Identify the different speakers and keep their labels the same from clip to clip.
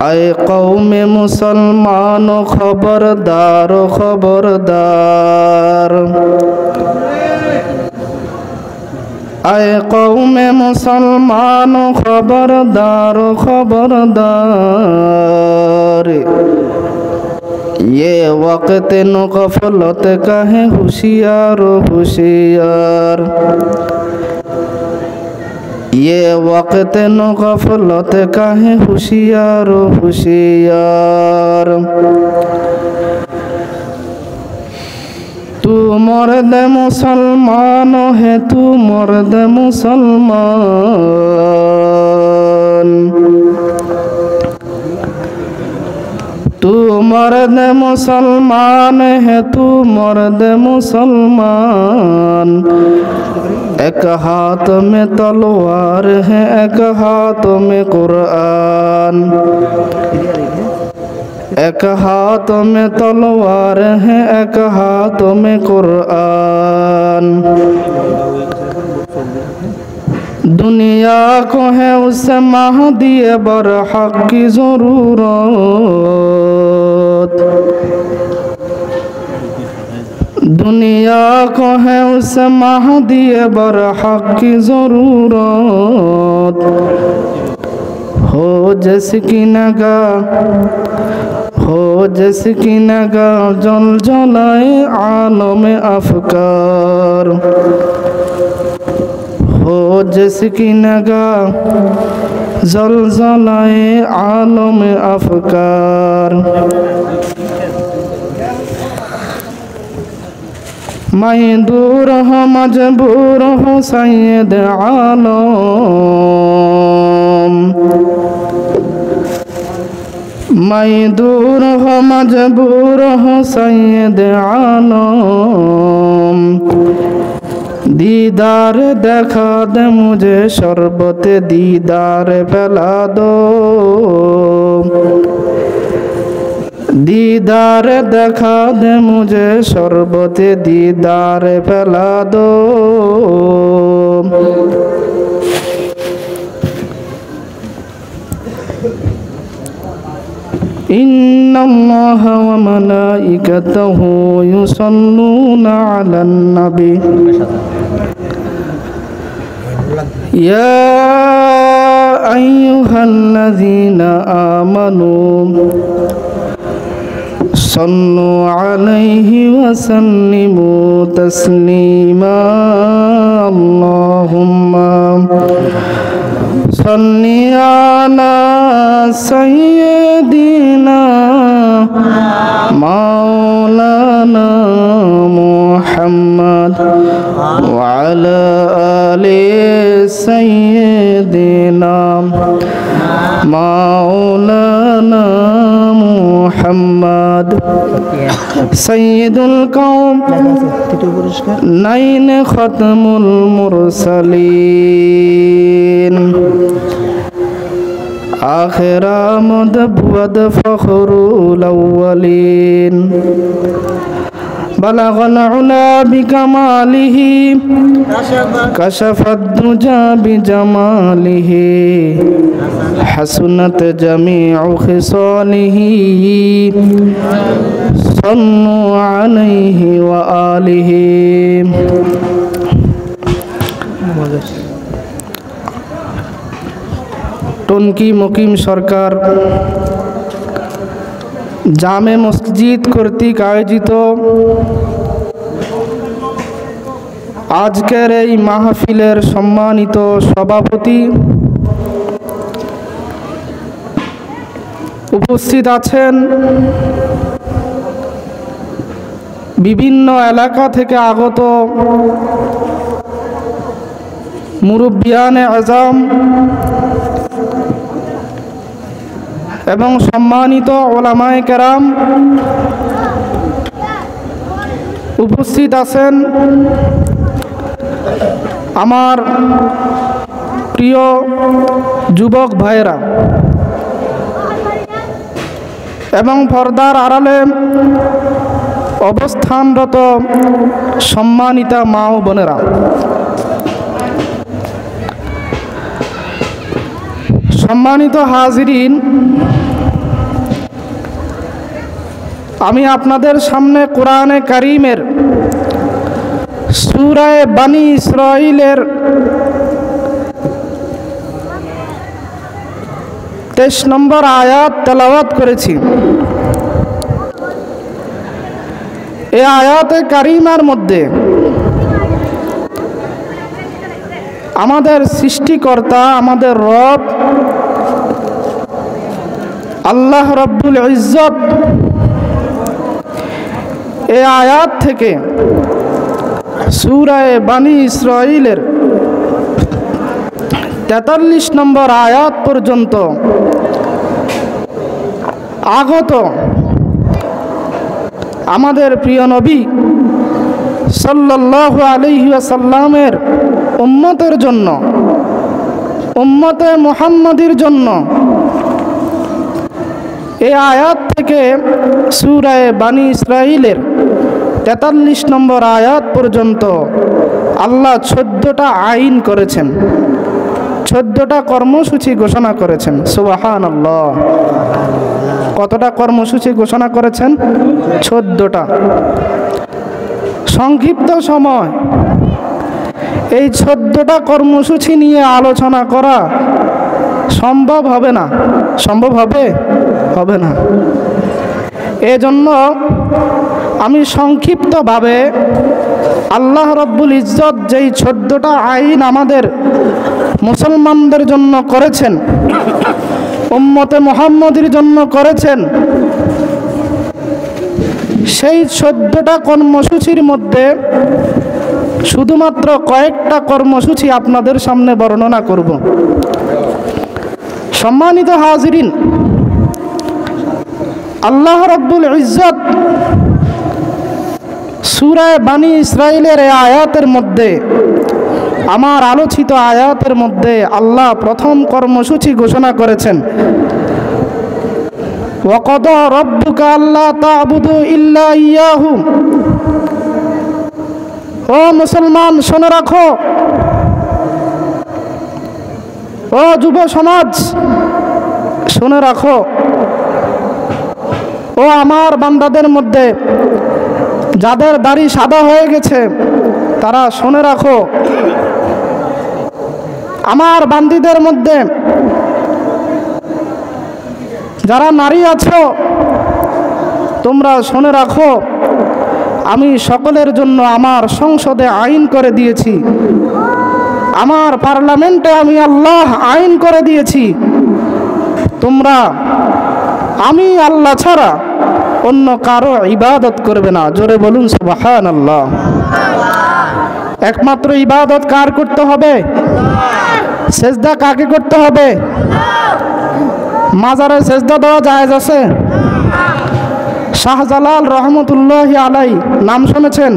Speaker 1: आए कौमे मुसलमान खबरदार खबरदार, आए कौमे मुसलमान खबरदार खबरदार, ये वक्त न गफलत का है होशियार होशियार, ये वक्त न गफलत का है होशियार होशियार। तू मर्द मुसलमान है, तू मर्द मुसलमान, तू मर्द मुसलमान है, तू मर्द मुसलमान। एक हाथ में तलवार है, एक हाथ में कुरान, एक हाथ में तलवार है, एक हाथ में कुरान। दुनिया को है उस महदी बरहक की ज़रूरत, दुनिया को है उस महदी बरहक की ज़रूरत। हो जिसकी नगाह, हो जिसकी नगाह जल जलाए आलम अफकार, हो जिसकी नगाह जल जलाए आलम अफकार। मैं दूर हूँ मजबूर हूँ सैयद आलम, मैं दूर हूँ मजबूर हूँ सैयद आलम। दीदार देखा दे मुझे शरबत दीदार पिला दो, दीदार देखा दे मुझे शरबत दीदार पिला दो। इन्नल्लाह व मलाइकतहु युसल्लूना अलन नबी या अय्युहल्लज़ीना आमनू सल्लु अलैहि व सल्लिमू तस्लीमा। अल्लाहुम्मा सल्ली अला सय्यदिना मौलाना मुहम्मद व अला आलि सय्यदिना मौलाना मुहम्मद। सय्यदुल कौम नईन खत्मुल मुरसलीन, आखिर आमद बुअद फखरुल अव्वलीन। बलगल उला बिकमालिही कशफद दुजा बिजमालिही, हसनत जमीउ खिसालिही सल्लु अलैहि व आलिही। टंकी मुकीम सरकार जामे मस्जिद कर्तृक आयोजित आजकेर এই মাহফিলের সম্মানিত সভাপতি, উপস্থিত আছেন বিভিন্ন এলাকা থেকে আগত মুরব্বিয়ানে আজম এবং সম্মানিত ওলামায়ে কেরাম, উপস্থিত আছেন আমার প্রিয় যুবক ভাইয়েরা এবং পর্দার আড়ালে অবস্থানরত সম্মানিতা মা ও বোনেরা। সম্মানিত হাজিরিন, আমি আপনাদের সামনে কোরআনে কারীমের সূরা বনী ইসরাঈলের 23 নম্বর আয়াত তেলাওয়াত করেছি। এই আয়াতে কারীমার মধ্যে আমাদের সৃষ্টিকর্তা, আমাদের রব আল্লাহ রব্বুল ইজ্জত এই আয়াত থেকে সূরা বনী ইসরাঈলের 43 নম্বর আয়াত পর্যন্ত আগত আমাদের প্রিয় নবী সাল্লাল্লাহু আলাইহি ওয়াসাল্লামের উম্মতের জন্য, উম্মতে মুহাম্মাদির জন্য এই আয়াত থেকে সূরা বনী ইসরাঈলের 43 নম্বর আয়াত পর্যন্ত আল্লাহ 14টা আইন করেছেন, 14টা কর্মসূচি ঘোষণা করেছেন। সুবহানাল্লাহ। কতটা কর্মসূচি ঘোষণা করেছেন? 14টা। সংক্ষিপ্ত সময় এই 14টা কর্মসূচি নিয়ে আলোচনা করা সম্ভব হবে না। সম্ভব হবে? হবে না। এজন্য আমি সংক্ষিপ্তভাবে আল্লাহ রব্বুল ইজ্জত যেই 14টা আইন আমাদের মুসলমানদের জন্য করেছেন, উম্মতে মুহাম্মদের জন্য করেছেন, সেই 14টা কর্মসূচির মধ্যে শুধুমাত্র কয়েকটা কর্মসূচি আপনাদের সামনে বর্ণনা করব। সম্মানিত হাজিরিন, আল্লাহ রব্বুল ইজ্জত সূরা বনী ইসরাঈলের এই আয়াতের মধ্যে, আমার আলোচিত আয়াতের মধ্যে আল্লাহ প্রথম কর্মসূচি ঘোষণা করেছেন, ওয়াকাদা রাব্বুকা আল্লা তা'বুদু ইল্লা ইয়াহু। ও মুসলমান, শুনে রাখো, ও যুব সমাজ শুনে রাখো, ও আমার বান্দাদের মধ্যে যাদের দাড়ি সাদা হয়ে গেছে তারা শুনে রাখো, আমার বান্দীদের মধ্যে যারা নারী আছো তোমরা শুনে রাখো, আমি সকলের জন্য আমার সংসদে আইন করে দিয়েছি, আমার পার্লামেন্টে আমি আল্লাহ আইন করে দিয়েছি, তোমরা আমি আল্লাহ ছাড়া অন্য কারো ইবাদত করবে না। জোরে বলুন সুবহানাল্লাহ। একমাত্র ইবাদত কার করতে হবে? সেজদা কাকে করতে হবে? মাজারে সেজদা দেওয়া জায়েজ আছে? শাহজালাল রহমতুল্লাহি আলাই নাম শুনেছেন?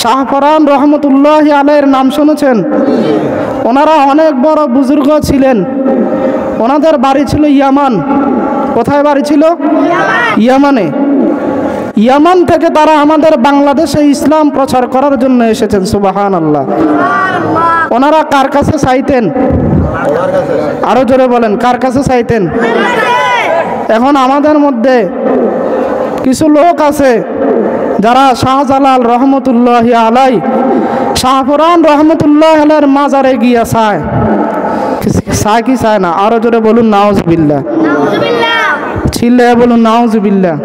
Speaker 1: শাহপরান রহমতুল্লাহি আলাইয়ের নাম শুনেছেন? ওনারা অনেক বড় বুজুর্গ ছিলেন, ওনাদের বাড়ি ছিল ইয়ামান। কোথায় বাড়ি ছিল? ইয়ামানে। ইয়ামান থেকে তারা আমাদের বাংলাদেশে ইসলাম প্রচার করার জন্য এসেছেন। সুবহানাল্লাহ। ওনারা কার কাছে চাইতেন? আরো জোরে বলেন, কার কাছে চাইতেন? এখন আমাদের মধ্যে কিছু লোক আছে যারা শাহজালাল রহমতুল্লাহি আলাই, শাহপরান রহমতুল্লাহি আলাইয়ের মাজারে গিয়া চায়। চায় কি চায় না? আরো জোরে বলুন নাউজুবিল্লাহ। ছিলে বলুন নাউজুবিল্লাহ।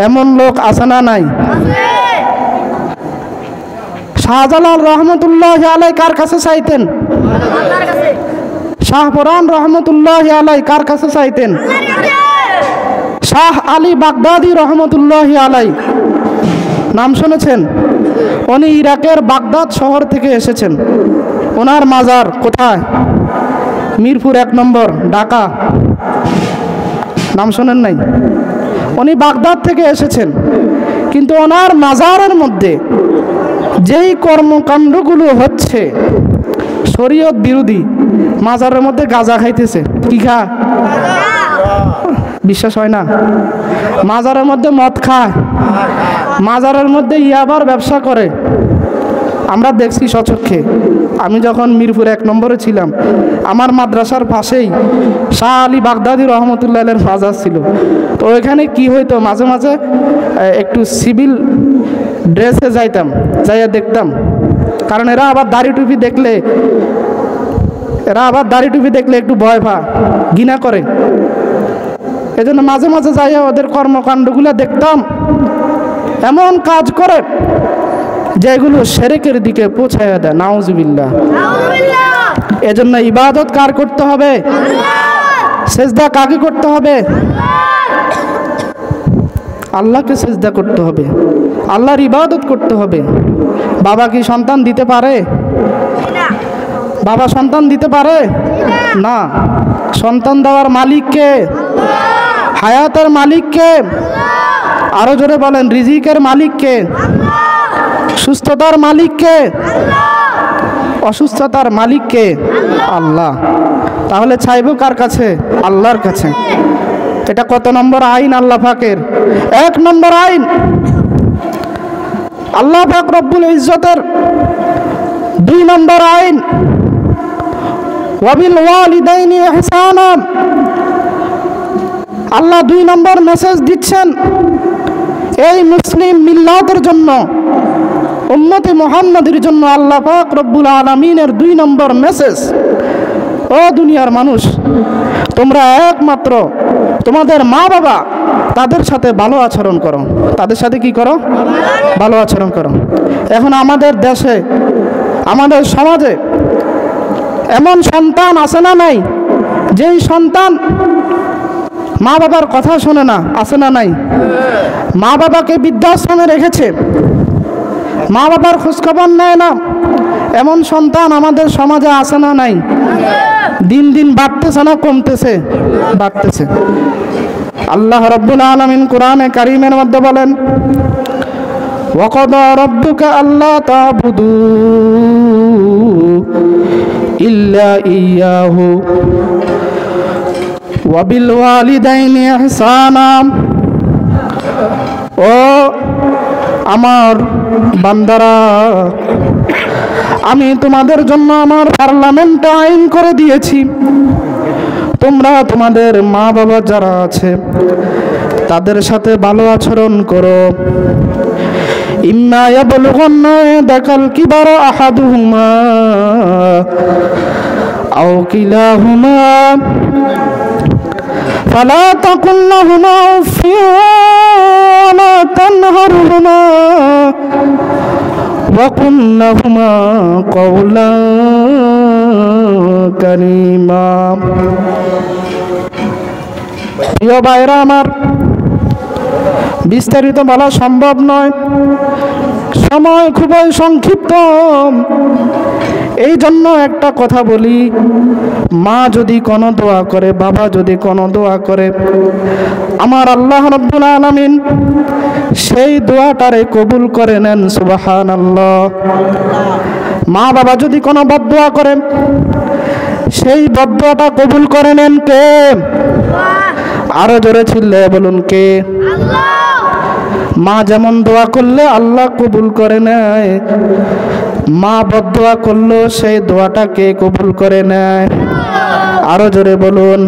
Speaker 1: এমন লোক আছে না নাই? শাহজালাল রহমতুল্লাহি আলাই কার কাছে চাইতেন? শাহপরান রহমতুল্লাহি আলাই কার কাছে চাইতেন? শাহ আলী বাগদাদি রহমতুল্লাহি আলাই নাম শুনেছেন? উনি ইরাকের বাগদাদ শহর থেকে এসেছেন। ওনার মাজার কোথায়? মিরপুর 1 নম্বর, ঢাকা। নাম শোনেন নাই? উনি বাগদাদ থেকে এসেছেন, কিন্তু ওনার মাজারের মধ্যে যেই কর্মকাণ্ডগুলো হচ্ছে শরীয়ত বিরোধী, মাজারের মধ্যে গাঁজা খাইতেছে। কি খা? বিশ্বাস হয় না? মাজারের মধ্যে মদ খায়, মাজারের মধ্যে ইয়াবার ব্যবসা করে, আমরা দেখছি সচক্ষে। আমি যখন মিরপুর 1 নম্বরে ছিলাম, আমার মাদ্রাসার পাশেই শাহ আলী বাগদাদি রহমতুল্লাহের মাজার ছিল। তো ওইখানে কি হইতো, মাঝে মাঝে একটু সিভিল ড্রেসে যাইতাম, যাইয়া দেখতাম। কারণ এরা আবার দাড়ি টুপি দেখলে একটু ভয় পা, ঘৃণা করে। এজন্য মাঝে মাঝে যাইয়া ওদের কর্মকাণ্ডগুলো দেখতাম। এমন কাজ করে যেগুলো শিরকের দিকে পৌঁছায়া দেয়, নাউজুবিল্লাহ। এজন্য ইবাদত কার করতে হবে? সেজদা কাকে করতে হবে? আল্লাহকে সেজদা করতে হবে, আল্লাহর ইবাদত করতে হবে। বাবা কি সন্তান দিতে পারে? বাবা সন্তান দিতে পারে না। সন্তান দেওয়ার মালিক কে? হায়াতের মালিক কে? আরো জোরে বলেন, রিজিকের মালিক কে? সুস্থতার মালিক কে? অসুস্থতার মালিক কে? আল্লাহ। তাহলে চাইবো কার কাছে? আল্লাহর কাছে। এটা কত নম্বর আইন আল্লাহ পাকের? 1 নম্বর আইন। আল্লাহ পাক রব্বুল ইজ্জতের 2 নম্বর আইন, ওয়াবিল ওয়ালিদাইনি ইহসানা। আল্লাহ 2 নম্বর মেসেজ দিচ্ছেন এই মুসলিম মিল্লাতের জন্য, উম্মতে মুহাম্মাদের জন্য। আল্লাহ পাক রব্বুল আলামিনের 2 নম্বর মেসেজ, ও দুনিয়ার মানুষ, তোমরা একমাত্র তোমাদের মা বাবা, তাদের সাথে ভালো আচরণ করো। তাদের সাথে কি করো? ভালো আচরণ করো। এখন আমাদের দেশে, আমাদের সমাজে এমন সন্তান আছে না নাই, যেই সন্তান মা বাবার কথা শোনে না? আছে না নাই? মা বাবাকে বৃদ্ধাশ্রমে রেখেছে, মা বাবার খোঁজখবর নেয় না, এমন সন্তান আমাদের সমাজে আছে না নাই? দিন দিন বাড়তেছে না কমতেছে? বাড়তেছে। আল্লাহ রাব্বুল আলামিন কোরআনে কারীমের মধ্যে বলেন, ওয়াকাদা রাব্বুকা আল্লা তা'বুদু ইল্লা ইয়াহু ওয়াবিল ওয়ালিদাইনি ইহসানা। ও আমার বান্দারা, আমি তোমাদের জন্য আমার পার্লামেন্টে আইন করে দিয়েছি, তোমরা তোমাদের মা বাবা যারা আছে তাদের সাথে ভালো আচরণ করো। ইম্মা ইয়াবলুগান্না ইনদাকাল কিবারা আহাদুহুমা আও কিলাহুমা ফালা তাকুল লাহুমা উফিন ওয়ালা তানহারহুমা ওয়াকুল লাহুমা কওলান কারীমা। প্রিয় ভাইরা আমার, বিস্তারিত বলা সম্ভব নয়, সময় খুবই সংক্ষিপ্ত। এই জন্য একটা কথা বলি, মা যদি কোনো দোয়া করে, বাবা যদি কোনো দোয়া করে, আমার আল্লাহ রাব্বুল আলামিন সেই দোয়াটারে কবুল করে নেন। সুবহানাল্লাহ। মা বাবা যদি কোনো বদদোয়া করে, সেই বদদোয়াটা কবুল করে নেন কে? আরো জোরে চিল্লে বলুন, কে? মা যেমন দোয়া করলে আল্লাহ কবুল করে নেয়, মা বদদোয়া করলো সেই দোয়াটা কে কবুল করে নেয়? আরো জোরে বলুন।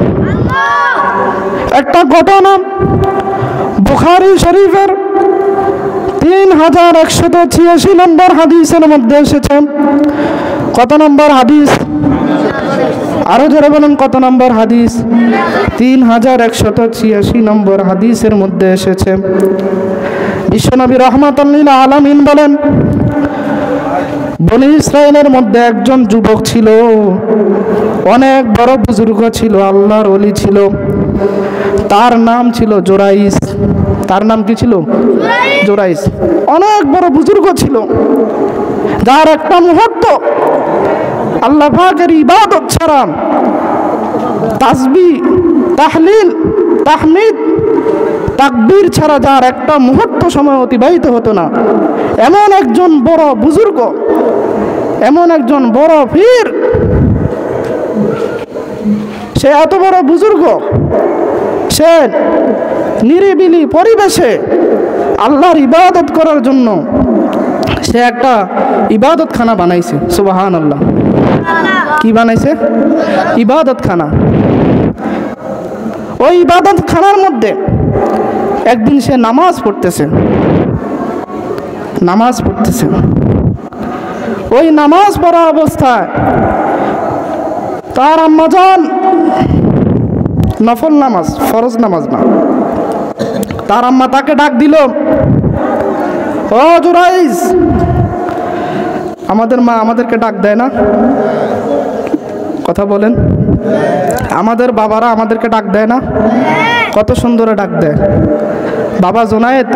Speaker 1: একটা ঘটনা বুখারী শরীফের 3186 নম্বর হাদিসের মধ্যে এসেছে। কত নম্বর হাদিস? আরো জোরে বলুন, কত নম্বর হাদিস? 3186 নম্বর হাদিসের মধ্যে এসেছে। বিশ্বনবী রাহমাতুল লিল আলামিন বলেন, বনী ইসরাইলের মধ্যে একজন যুবক ছিল, অনেক বড় বুজুর্গ ছিল, আল্লাহর ওলি ছিল। তার নাম ছিল জোরাইস। তার নাম কি ছিল? জোরাইস। অনেক বড় বুজুর্গ ছিল, যার একটা মুহূর্ত আল্লাহ পাকের ইবাদত ছাড়া, তাসবিহ, তাহলিল, তাহমিদ, তাকবীর ছাড়া যার একটা মুহূর্ত সময় অতিবাহিত হতো না। এমন একজন বড় বুজুর্গ, এমন একজন বড় পীর, সে এত বড় বুজুর্গ, সে নিরিবিলি পরিবেশে আল্লাহর ইবাদত করার জন্য সে একটা ইবাদতখানা বানাইছে। সুবহানাল্লাহ। কি বানাইছে? ইবাদতখানা। ওই ইবাদতখানার মধ্যে একদিন সে নামাজ পড়তেছে। ওই নামাজ পড়া অবস্থায় তার আম্মাজান, নফল নামাজ, ফরজ নামাজ না, তার আম্মা তাকে ডাক দিল, ও জুরাইজ। আমাদের মা আমাদেরকে ডাক দেয় না? কথা বলেন। আমাদের বাবারা আমাদেরকে ডাক দেয় না? কত সুন্দর ডাক দেয়। বাবা জোনায়েদ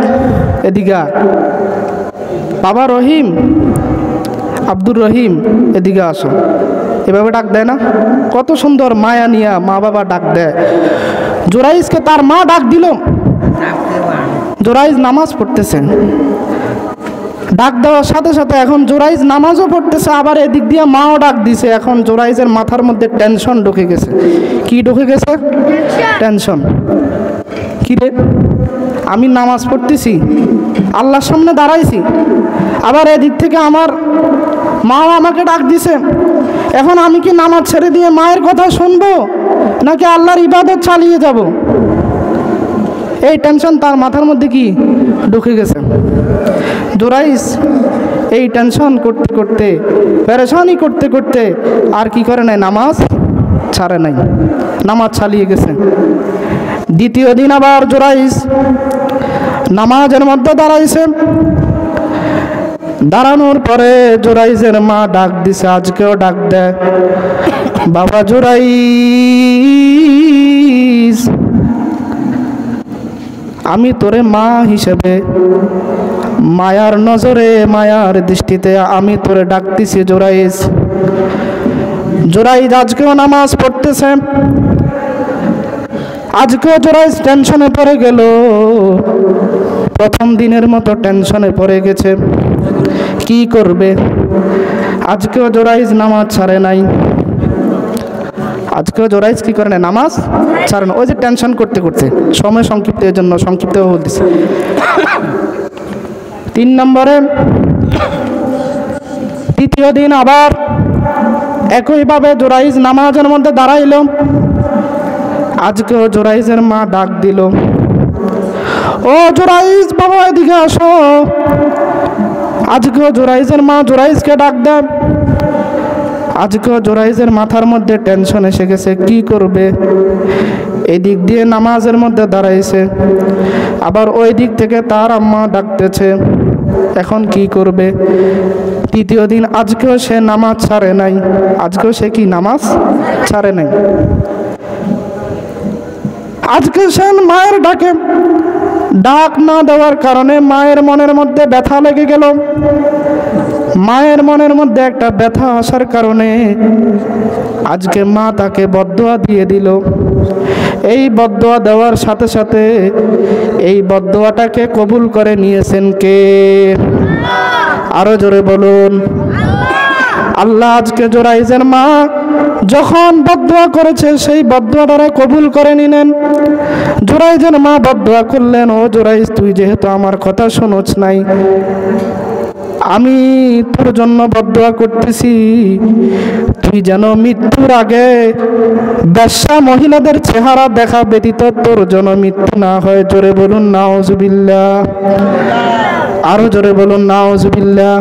Speaker 1: এদিকে, বাবা রহিম, আব্দুর রহিম এদিকে আসো, এভাবে ডাক দেয় না? কত সুন্দর মায়া নিয়া মা বাবা ডাক দেয়। জুরাইজকে তার মা ডাক দিল। জুরাইজ নামাজ পড়তেছে। ডাক দেওয়ার সাথে সাথে এখন জুরাইজ নামাজও পড়তেছে, আবার এদিক দিয়ে মাও ডাক দিছে। এখন জুরাইজের মাথার মধ্যে টেনশন ঢুকে গেছে। কি ঢুকে গেছে? টেনশন। কি রে, আমি নামাজ পড়তেছি, আল্লাহর সামনে দাঁড়াইছি, আবার এদিক থেকে আমার মাও আমাকে ডাক দিছে। এখন আমি কি নামাজ ছেড়ে দিয়ে মায়ের কথা শুনবো, নাকি আল্লাহর ইবাদত চালিয়ে যাব? এই টেনশন তার মাথার মধ্যে কি ঢুকে গেছে। জুরাইজ এই টেনশন করতে করতে, পেরেশানি করতে করতে আর কি করে নাই, নামাজ ছাড়ে নাই, নামাজ চালিয়ে গেছে। দ্বিতীয় দিন আবার জুরাইজ নামাজের মধ্যে দাঁড়াইছে। দাঁড়ানোর পরে জুরাইজের মা ডাক দিছে, আজকেও ডাক দেয়, বাবা জুরাইজ, আমি তোরে মা হিসেবে মায়ার নজরে, মায়ার দৃষ্টিতে আমি তোরে ডাকতেছি জুরাইজ। জুরাইজ আজকেও নামাজ পড়তেছে। আজকেও জুরাইজ টেনশনে পড়ে গেল, প্রথম দিনের মতো টেনশনে পড়ে গেছে। কি করবে? আজকেও জুরাইজ নামাজ ছাড়ে নাই। আজকেও জুরাইজ কি করে না, নামাজ ছাড়ে না। ওই যে টেনশন করতে করতে, সময় সংক্ষিপ্ত, এর জন্য সংক্ষিপ্ত বলতেছি। 3 নম্বরে তৃতীয় দিন আবার একইভাবে জুরাইজ নামাজের মধ্যে দাঁড়াইল। আজকেও জুরাইজের মা ডাক দিল, ও জুরাইজ বাবা এদিকে আসো। আজকেও জুরাইজের মা জুরাইজকে ডাক দেয়। আজকেও জুরাইজের মাথার মধ্যে টেনশন এসে গেছে, কি করবে? এদিক দিয়ে নামাজের মধ্যে দাঁড়াইছে, আবার ওই দিক থেকে তার আম্মা ডাকতেছে, এখন কি করবে? তৃতীয় দিন আজকেও সে নামাজ ছাড়ে নাই। আজকেও সে কি নামাজ ছাড়ে নাই। আজকে সে মায়ের ডাকে ডাক না দেওয়ার কারণে মায়ের মনের মধ্যে ব্যথা লেগে গেল। মায়ের মনের মধ্যে একটা ব্যথা আসার কারণে আজকে মা তাকে বদদোয়া দিয়ে দিল। এই বদদোয়া দেওয়ার সাথে সাথে এই বদদোয়াটাকে কবুল করে নিয়েছেন কে? আরো জোরে বলুন। আল্লাহ আজকে জুরাইজের মা যখন বদদোয়া করেছে, সেই বদদোয়াটারে কবুল করে নিলেন। জুরাইজের মা বদদোয়া করলেন, ও জুরাইজ, তুই যেহেতু আমার কথা শোনছ নাই, আমি তোর জন্য বদদোয়া করতেছি, তুই যেন মৃত্যুর আগে বেশ্যা মহিলাদের চেহারা দেখা ব্যতীত তোর জন্য মৃত্যু না হয়। জোরে বলুন নাউজুবিল্লাহ। আরো জোরে বলুন নাউজুবিল্লাহ।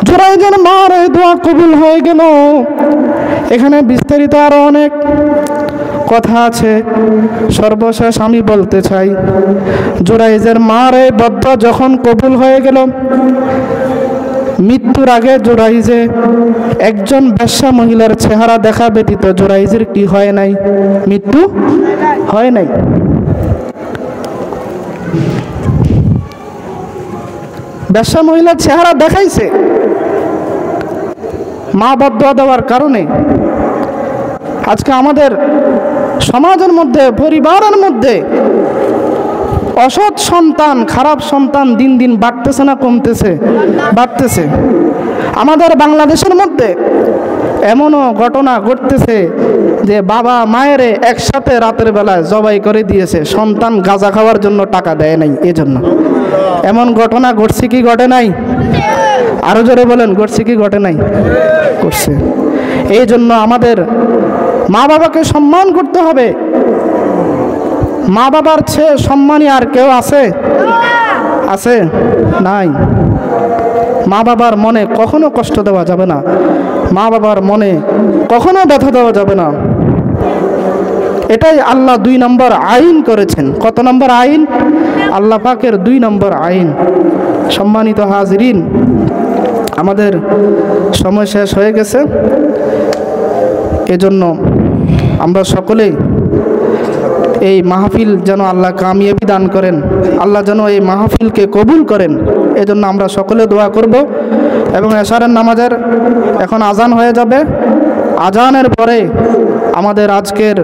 Speaker 1: জুরাইজের মার এই দোয়া কবুল হয়ে গেল। এখানে বিস্তারিত আরো অনেক কথা আছে, সর্বশেষ আমি বলতে চাই, জুরাইজের মার এই বদদোয়া যখন কবুল হয়ে গেল, মৃত্যুর আগে জুরাইজে একজন বেশ্যা মহিলার চেহারা দেখা ব্যতীত জুরাইজের কি হয় নাই? মৃত্যু হয় নাই। বেশ্যা মহিলার চেহারা দেখাইছে মা বদদোয়া দেওয়ার কারণে। আজকে আমাদের সমাজের মধ্যে, পরিবারের মধ্যে অসৎ সন্তান, খারাপ সন্তান দিন দিন বাড়তেছে না কমতেছে? বাড়তেছে। আমাদের বাংলাদেশের মধ্যে এমনও ঘটনা ঘটতেছে যে বাবা মায়েরে একসাথে রাতের বেলায় জবাই করে দিয়েছে, সন্তান গাঁজা খাওয়ার জন্য টাকা দেয় নাই, এজন্য। এমন ঘটনা ঘটছে কি ঘটে নাই? আরো জোরে বলেন, ঘটছে কি ঘটে নাই? ঘটছে। এই জন্য আমাদের মা বাবাকে সম্মান করতে হবে। মা বাবার চেয়ে সম্মানী আর কেউ আছে? আছে? নাই। মা বাবার মনে কখনো কষ্ট দেওয়া যাবে না, মা বাবার মনে কখনো ব্যথা দেওয়া যাবে না। এটাই আল্লাহ 2 নম্বর আইন করেছেন। কত নম্বর আইন? আল্লাহ পাকের 2 নম্বর আইন। সম্মানিত হাজরিন, আমাদের সময় শেষ হয়ে গেছে। এজন্য আমরা সকলেই এই মাহফিল যেন আল্লাহ কামিয়াবি দান করেন, আল্লাহ যেন এই মাহফিলকে কবুল করেন, এজন্য আমরা সকলে দোয়া করব। এবং এশারের নামাজের এখন আজান হয়ে যাবে। আজানের পরে আমাদের আজকের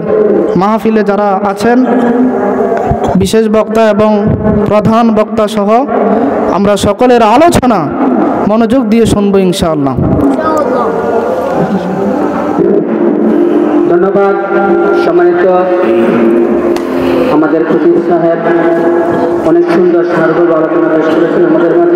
Speaker 1: মাহফিলে যারা আছেন, বিশেষ বক্তা এবং প্রধান বক্তা সহ আমরা সকলের আলোচনা মনোযোগ দিয়ে শুনবো ইনশাআল্লাহ।
Speaker 2: ধন্যবাদ। সম্মানিত আমাদের খতিব সাহেব অনেক সুন্দর সার্বজনীন আলোচনা পেশ করেছেন আমাদের মাঝে।